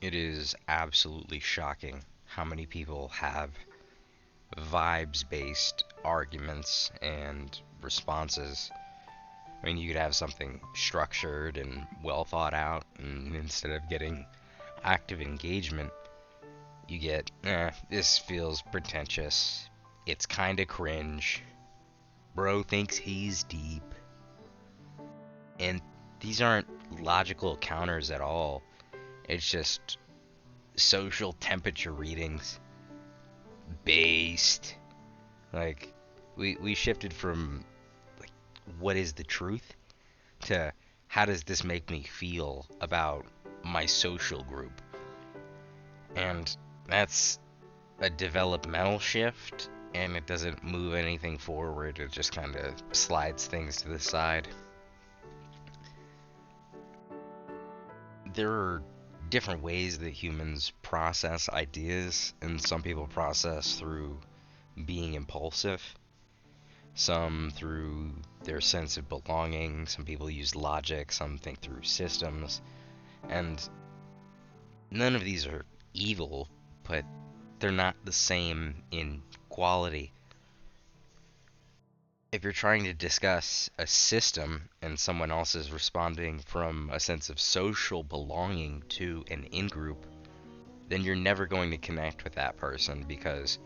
It is absolutely shocking how many people have vibes-based arguments and responses. I mean, you could have something structured and well thought out, and instead of getting active engagement, you get, this feels pretentious. It's kinda cringe. Bro thinks he's deep. And these aren't logical counters at all. It's just social temperature readings based. Like, we shifted from, like, what is the truth to how does this make me feel about my social group? And that's a developmental shift, and it doesn't move anything forward. It just kind of slides things to the side. There are different ways that humans process ideas, and some people process through being impulsive, some through their sense of belonging, some people use logic, some think through systems, and none of these are evil, but they're not the same in quality. If you're trying to discuss a system and someone else is responding from a sense of social belonging to an in-group, then you're never going to connect with that person because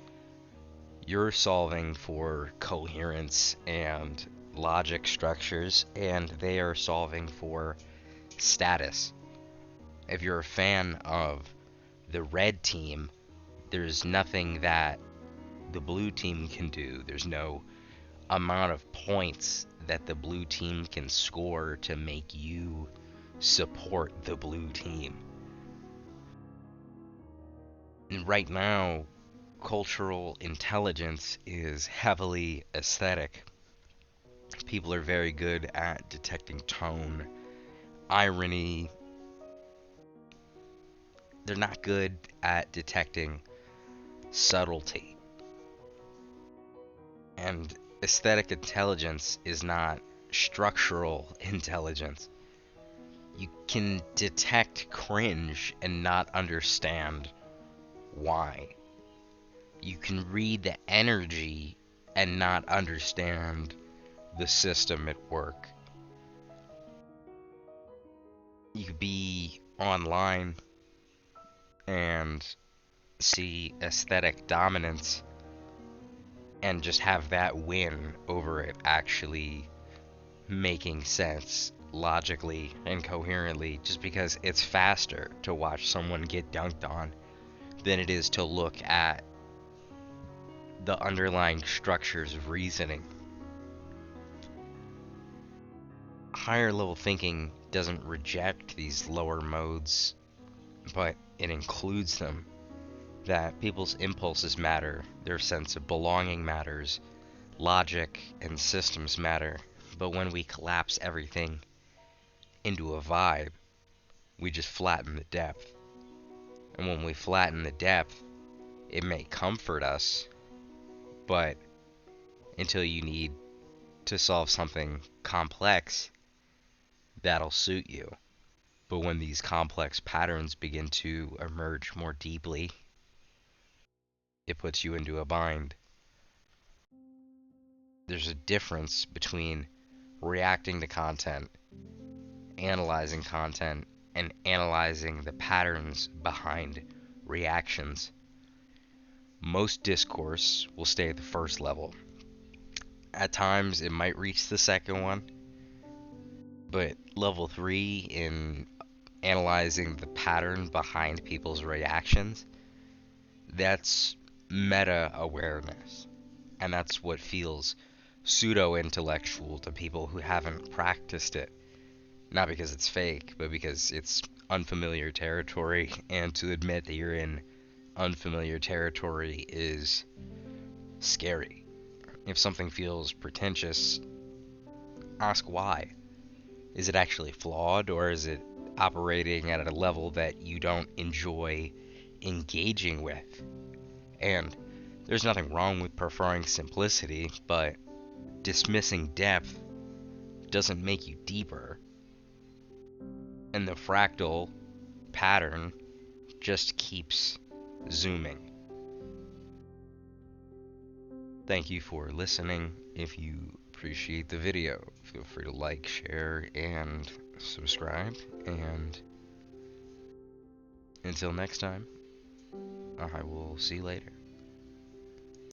you're solving for coherence and logic structures, and they are solving for status. If you're a fan of the red team, there's nothing that the blue team can do. There's no amount of points that the blue team can score to make you support the blue team. And right now, cultural intelligence is heavily aesthetic. People are very good at detecting tone, irony. They're not good at detecting subtlety. And aesthetic intelligence is not structural intelligence. You can detect cringe and not understand why. You can read the energy and not understand the system at work. You could be online and see aesthetic dominance and just have that win over it actually making sense logically and coherently, just because it's faster to watch someone get dunked on than it is to look at the underlying structures of reasoning. Higher level thinking doesn't reject these lower modes, but it includes them. That people's impulses matter, their sense of belonging matters, logic and systems matter, but when we collapse everything into a vibe, we just flatten the depth. And when we flatten the depth, it may comfort us, but until you need to solve something complex, that'll suit you. But when these complex patterns begin to emerge more deeply, it puts you into a bind. There's a difference between reacting to content, and analyzing the patterns behind reactions. Most discourse will stay at the first level. At times, it might reach the second one, but level 3 in analyzing the pattern behind people's reactions, that's meta awareness. And that's what feels pseudo intellectual to people who haven't practiced it. Not because it's fake, but because it's unfamiliar territory, and to admit that you're in unfamiliar territory is scary. If something feels pretentious, ask why. Is it actually flawed, or is it operating at a level that you don't enjoy engaging with? And there's nothing wrong with preferring simplicity, but dismissing depth doesn't make you deeper. And the fractal pattern just keeps zooming. Thank you for listening. If you appreciate the video, feel free to like, share, and subscribe. And until next time, I will see you later.